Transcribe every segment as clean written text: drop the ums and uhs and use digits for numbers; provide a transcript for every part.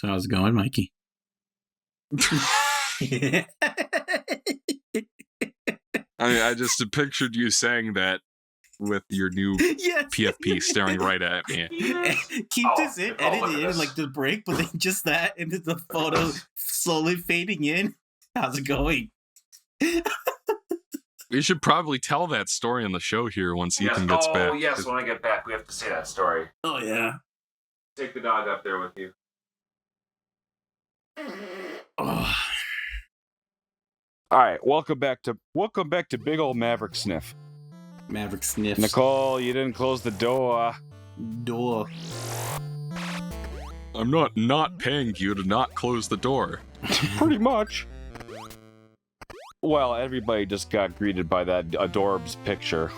So how's it going, Mikey? I just pictured you saying that with your new PFP staring right at me. Keep this in, edit it in, like the break, but then just that, and then the photo slowly fading in. How's it going? We should probably tell that story on the show here once Ethan gets back. Oh, yes, when I get back, we have to say that story. Oh, yeah. Take the dog up there with you. Oh. All right, welcome back to big old Maverick Sniff. Maverick sniffs. Nicole, you didn't close the door. I'm not paying you to not close the door. Pretty much. Well, everybody just got greeted by that adorbs picture.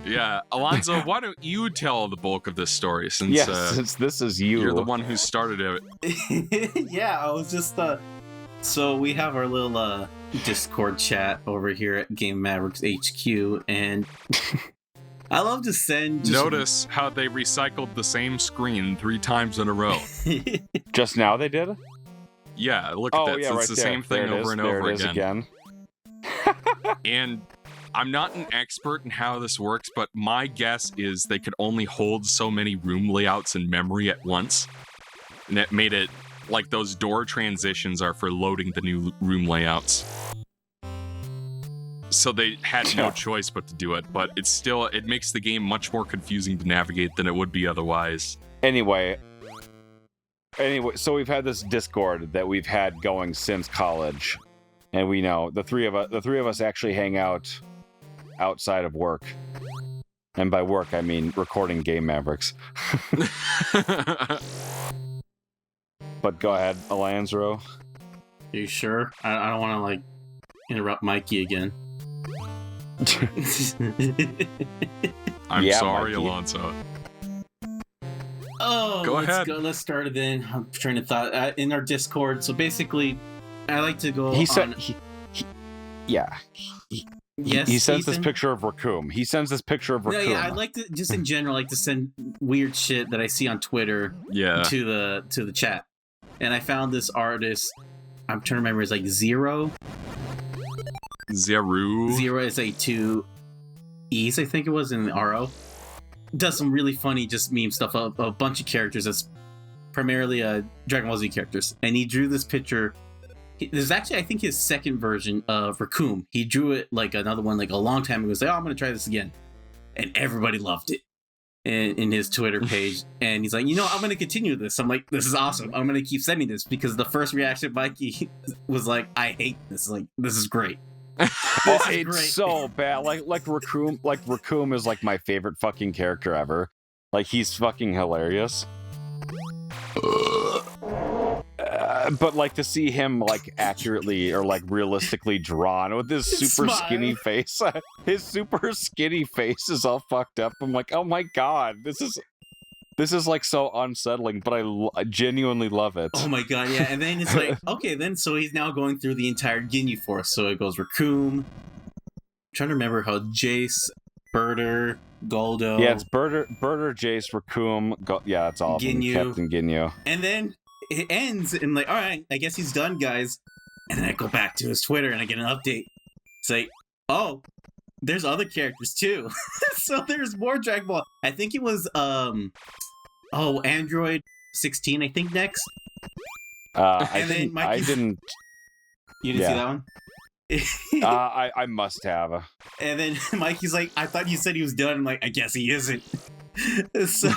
Yeah, Alonzo, why don't you tell the bulk of this story since since this is you. You're the one who started it. Yeah, I was just so we have our little Discord chat over here at Game Mavericks HQ, and I love to send Notice how they recycled the same screen 3 times in a row. Just now they did? Yeah, look at that. Yeah, It's the same thing over and over again. And I'm not an expert in how this works, but my guess is they could only hold so many room layouts in memory at once. And it made it like those door transitions are for loading the new room layouts. So they had no choice but to do it, but it makes the game much more confusing to navigate than it would be otherwise. Anyway, so we've had this Discord that we've had going since college, and we know the three of us actually hang out outside of work, and by work I mean recording Game Mavericks. But go ahead, Alonzo. Are you sure? I don't want to like interrupt Mikey again. I'm sorry, Mikey. Alonzo. Oh, go ahead. Let's start it then. I'm trying to thought in our Discord. So basically, I like to go. He sent. Yes. He sends Ethan? this picture of Raccoon. He sends this picture of Raccoon. No, yeah, I like to just in general like to send weird shit that I see on Twitter. Yeah. To the chat, and I found this artist. I'm trying to remember. It's like Zero. Zero is a 2 E's, I think it was, in the RO. Does some really funny just meme stuff of a bunch of characters that's primarily Dragon Ball Z characters. And he drew this picture. There's actually, I think, his second version of Raccoon. He drew it like another one like a long time ago. He was like, oh, I'm going to try this again. And everybody loved it in his Twitter page. And he's like, I'm going to continue this. I'm like, this is awesome. I'm going to keep sending this because the first reaction, Mikey, was like, I hate this. Like, this is great. It's great. So bad. Like Raccoon is like my favorite fucking character ever. Like he's fucking hilarious. But like to see him like accurately or like realistically drawn with his super skinny face, his super skinny face is all fucked up. I'm like, oh my god, this is like so unsettling, but I genuinely love it. Oh my god, yeah. And then it's like, okay, then so he's now going through the entire Ginyu Force. So it goes Raccoon. I'm trying to remember how Jace, Birder, Goldo. Yeah, it's Birder, Jace, Raccoon. Yeah, it's all Ginyu. Captain Ginyu. And then it ends and like, all right, I guess he's done, guys. And then I go back to his Twitter and I get an update. It's like, oh, there's other characters too. So there's more Dragon Ball. I think it was Android 16, I think, next. I didn't. You didn't see that one? I must have. And then Mikey's like, I thought you said he was done. I'm like, I guess he isn't. So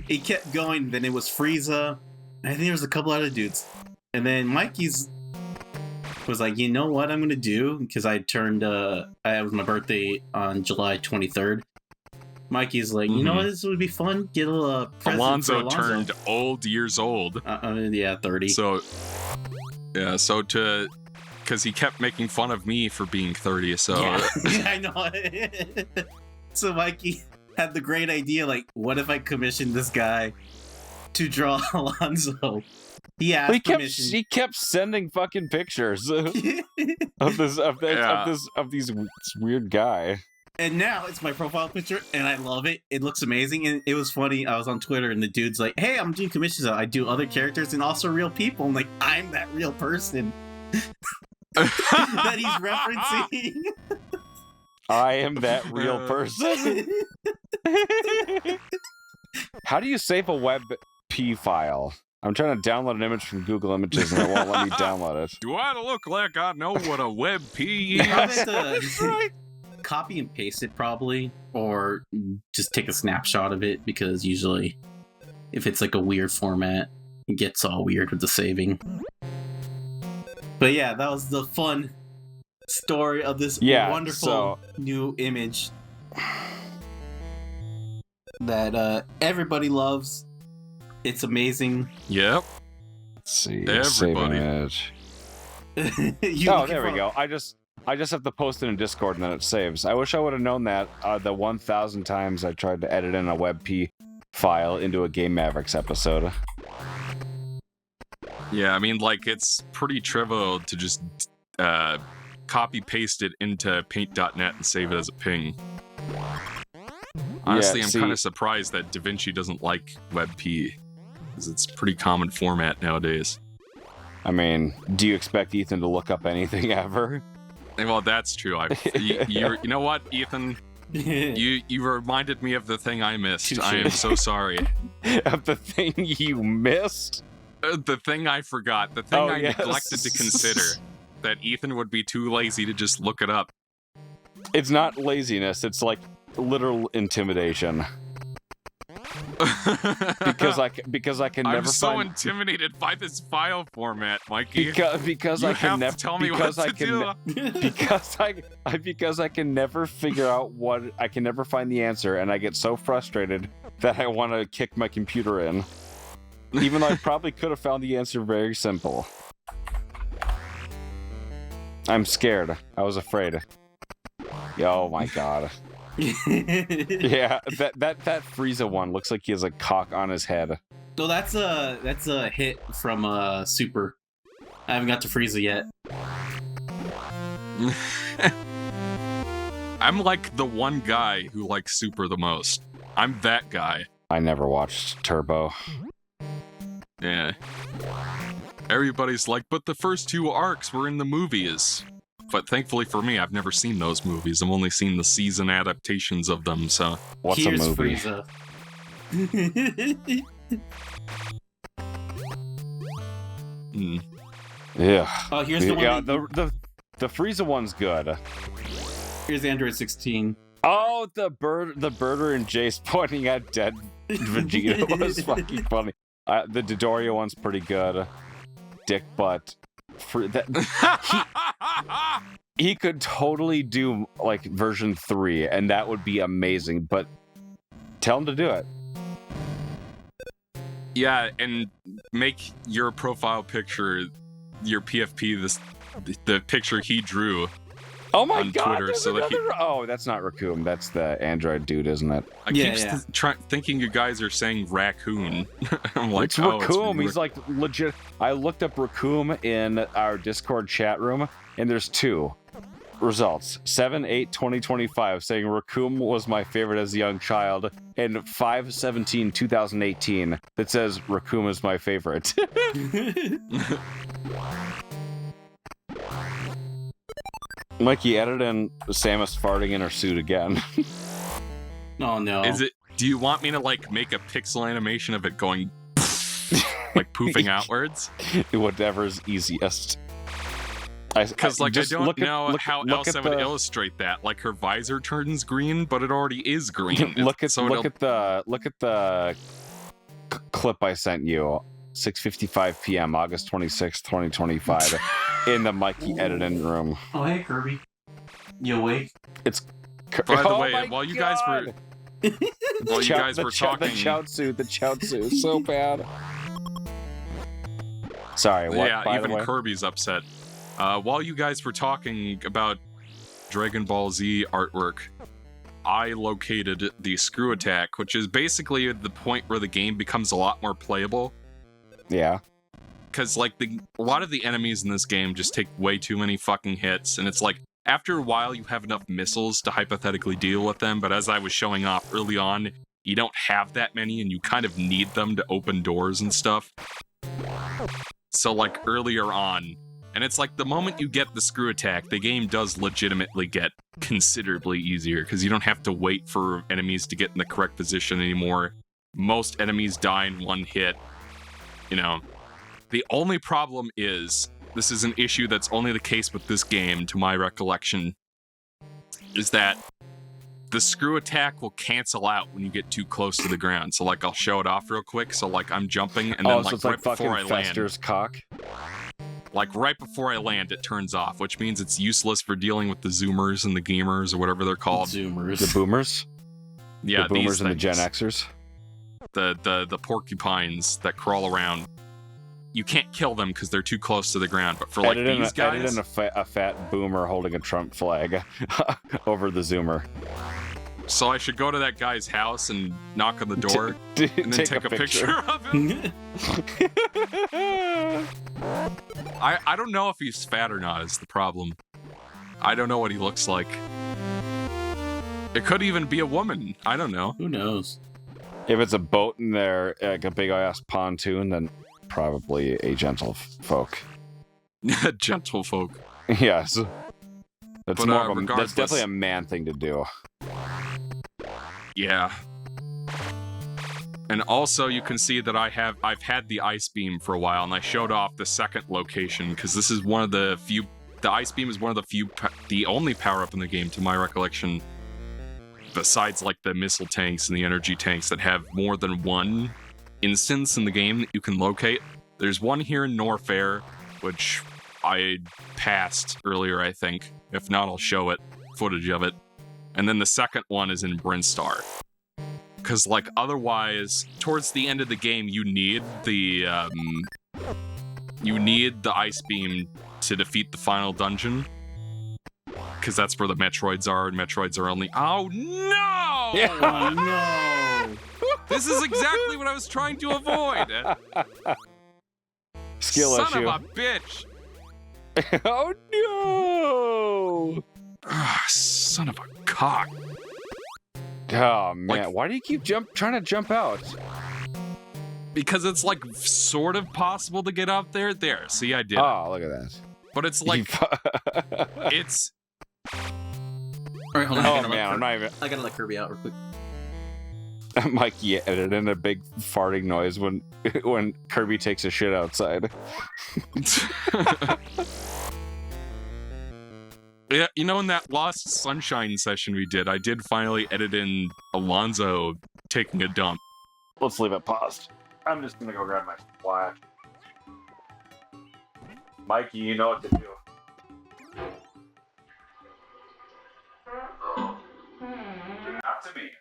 he kept going. Then it was Frieza. I think there was a couple other dudes. And then Mikey's was like, you know what I'm gonna do? Because I turned it was my birthday on July 23rd. Mikey's like, you know what, this would be fun. Get a little present Alonzo for Alonzo. turned old years old. Yeah, 30. So because he kept making fun of me for being 30, so yeah, I know. So Mikey had the great idea, like, what if I commissioned this guy to draw Alonzo? He asked permission. He kept sending fucking pictures of this weird guy. And now it's my profile picture, and I love it. It looks amazing, and it was funny. I was on Twitter, and the dude's like, "Hey, I'm doing commissions. I do other characters and also real people." I'm like, "I'm that real person that he's referencing." I am that real person. How do you save a WebP file? I'm trying to download an image from Google Images, and it won't let me download it. Do I look like I know what a WebP is? That's right. Copy and paste it probably, or just take a snapshot of it, because usually if it's like a weird format, it gets all weird with the saving. But yeah, that was the fun story of this wonderful new image that everybody loves. It's amazing. Yep. Let's see. Everybody. Oh, there we go. I just have to post it in Discord and then it saves. I wish I would have known that the 1,000 times I tried to edit in a WebP file into a Game Mavericks episode. Yeah, I mean, like, it's pretty trivial to just copy-paste it into paint.net and save it as a ping. Honestly, I'm kind of surprised that DaVinci doesn't like WebP, because it's a pretty common format nowadays. I mean, do you expect Ethan to look up anything ever? Well, that's true. You know what, Ethan? You reminded me of the thing I missed. I am so sorry. Of the thing you missed? The thing I forgot. The thing I neglected to consider. That Ethan would be too lazy to just look it up. It's not laziness. It's like literal intimidation. because I can never. I'm so intimidated by this file format, Mikey. Because I can never tell me what to do. Because I can never figure out what I can never find the answer, and I get so frustrated that I want to kick my computer in. Even though I probably could have found the answer very simple. I'm scared. I was afraid. Oh my god. Yeah, that Frieza one looks like he has a cock on his head. So that's a hit from Super. I haven't got to Frieza yet. I'm like the one guy who likes Super the most. I'm that guy. I never watched Turbo. Yeah. Everybody's like, but the first two arcs were in the movies. But thankfully for me, I've never seen those movies. I've only seen the season adaptations of them, so... What's a movie? Frieza. Yeah. Oh, here's the one. Yeah, the Frieza one's good. Here's Android 16. Oh, the birder and Jace pointing at dead Vegeta was fucking funny. The Dodoria one's pretty good. Dick butt. He could totally do like version 3, and that would be amazing. But tell him to do it. Yeah, and make your profile picture, your PFP, the picture he drew. Oh my on god! Twitter, so oh, that's not Raccoon. That's the Android dude, isn't it? I keep thinking you guys are saying raccoon. I'm like, it's Raccoon. He's like legit. I looked up Raccoon in our Discord chat room, and there's 2 results: 7/8/2025 saying Raccoon was my favorite as a young child, and 5/17/2018 that says Raccoon is my favorite. Mikey, edit in Samus farting in her suit again. Oh no. Is it? Do you want me to like make a pixel animation of it going like poofing outwards? Whatever's easiest. Because like I don't know how else I would illustrate that. Like her visor turns green, but it already is green. Look at the clip I sent you. 6:55 p.m. August 26th, 2025. In the Mikey editing room. Oh, hey, Kirby. You awake? It's... By the way, while you guys were... while you guys were talking... The chaozu, so bad. Sorry, what? Yeah, even Kirby's upset. While you guys were talking about Dragon Ball Z artwork, I located the screw attack, which is basically the point where the game becomes a lot more playable. Yeah. Because, like, a lot of the enemies in this game just take way too many fucking hits, and it's like, after a while, you have enough missiles to hypothetically deal with them, but as I was showing off early on, you don't have that many, and you kind of need them to open doors and stuff. So, like, earlier on, and it's like the moment you get the screw attack, the game does legitimately get considerably easier, because you don't have to wait for enemies to get in the correct position anymore. Most enemies die in one hit, you know. The only problem is, this is an issue that's only the case with this game, to my recollection, is that the screw attack will cancel out when you get too close to the ground. So, like, I'll show it off real quick. So, like, I'm jumping, and then, so it's like before I land, Fester's cock. like, right before I land, it turns off, which means it's useless for dealing with the Zoomers and the Gamers, or whatever they're called. Zoomers. The Boomers? Yeah, the Boomers these and the Gen things. Xers? The porcupines that crawl around. You can't kill them because they're too close to the ground, but for, like, these guys... Edit in a fat boomer holding a Trump flag over the Zoomer. So I should go to that guy's house and knock on the door and then take a picture of him? I don't know if he's fat or not is the problem. I don't know what he looks like. It could even be a woman. I don't know. Who knows? If it's a boat in there, like a big-ass pontoon, then probably a gentle folk. Gentle folk. Yes. That's, But, that's definitely a man thing to do. Yeah. And also, you can see that I've had the ice beam for a while, and I showed off the second location because this is one of the few. The ice beam is one of the few, the only power up in the game, to my recollection, besides like the missile tanks and the energy tanks that have more than one instance in the game that you can locate. There's one here in Norfair, which I passed earlier, I think. If not, I'll show it, footage of it. And then the second one is in Brinstar. Because, like, otherwise, towards the end of the game, you need the ice beam to defeat the final dungeon. Because that's where the Metroids are, and Metroids are only... Oh, no! Yeah. Oh, no! This is exactly what I was trying to avoid! Skill Son issue. of a bitch! Oh, no! Son of a cock. Oh, man. Like, why do you keep trying to jump out? Because it's, like, sort of possible to get up there. There, see, I did it. Oh, look at that. But it's like... it's... Alright, hold on. Oh, man, I'm not even... I gotta let Kirby out real quick. Mikey edited in a big farting noise when Kirby takes a shit outside. Yeah, you know, in that Lost Sunshine session we did, I did finally edit in Alonzo taking a dump. Let's leave it paused. I'm just gonna go grab my flash. Mikey, you know what to do. Not to me.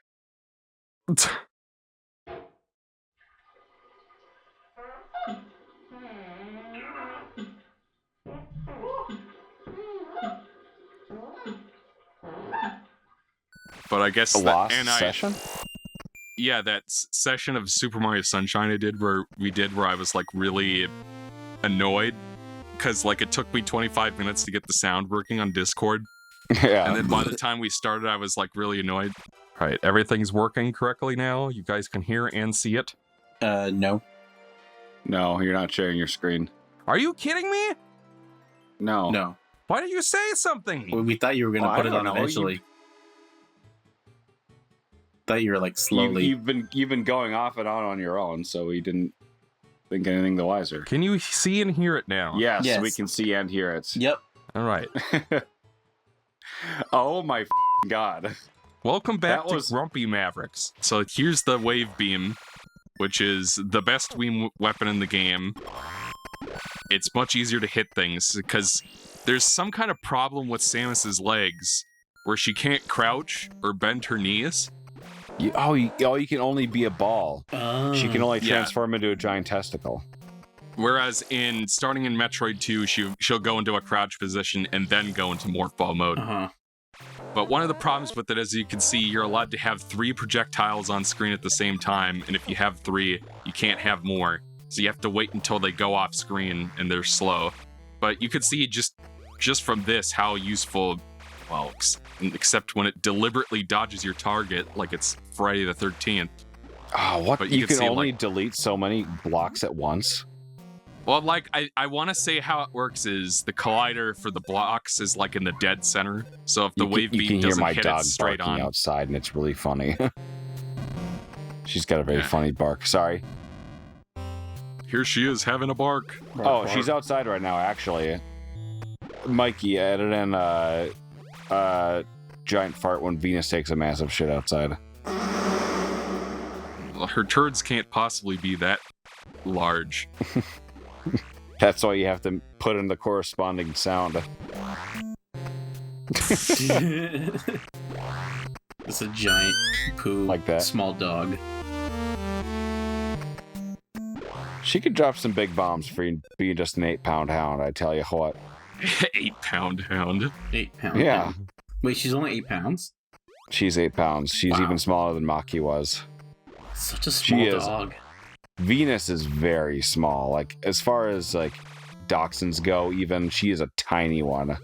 But I guess A lost session? Yeah, that session of Super Mario Sunshine I did where I was like really annoyed because like it took me 25 minutes to get the sound working on Discord. Yeah. And then by the time we started, I was like really annoyed. All right, everything's working correctly now. You guys can hear and see it. No. No, you're not sharing your screen. Are you kidding me? No. No. Why did you say something? Well, we thought you were gonna Well, put I it don't on know. eventually. Thought you were like slowly. You've been going off and on your own, so we didn't think anything the wiser. Can you see and hear it now? Yes, Yes. we can see and hear it. Yep. All right. Oh my God. Welcome back That was- to Grumpy Mavericks. So here's the wave beam, which is the best weapon in the game. It's much easier to hit things because there's some kind of problem with Samus's legs where she can't crouch or bend her knees. You can only be a ball. She can only Yeah. transform into a giant testicle. Whereas starting in Metroid 2, she'll go into a crouch position and then go into morph ball mode. Uh-huh. But one of the problems with it, as you can see, you're allowed to have 3 projectiles on screen at the same time, and if you have 3, you can't have more. So you have to wait until they go off screen and they're slow. But you can see just from this how useful blocks, except when it deliberately dodges your target, like it's Friday the 13th. Oh, what? But You can see, only like, delete so many blocks at once? well, like, I want to say how it works is the collider for the blocks is like in the dead center. So if the wave beam doesn't hit it straight on, outside, and it's really funny. She's got a very funny bark. Sorry. here she is having a bark. Oh, she's outside right now, actually. Mikey added in a giant fart when Venus takes a massive shit outside. Well, her turds can't possibly be that large. That's why you have to put in the corresponding sound. It's a giant poo, like that. Small dog. She could drop some big bombs for being just an 8-pound hound, I tell you what. 8-pound hound. 8 pounds. Yeah. Wait, she's only 8 pounds? She's 8 pounds. She's even smaller than Maki was. Such a small dog. Venus is very small. Like, as far as, like, dachshunds go, even, she is a tiny one.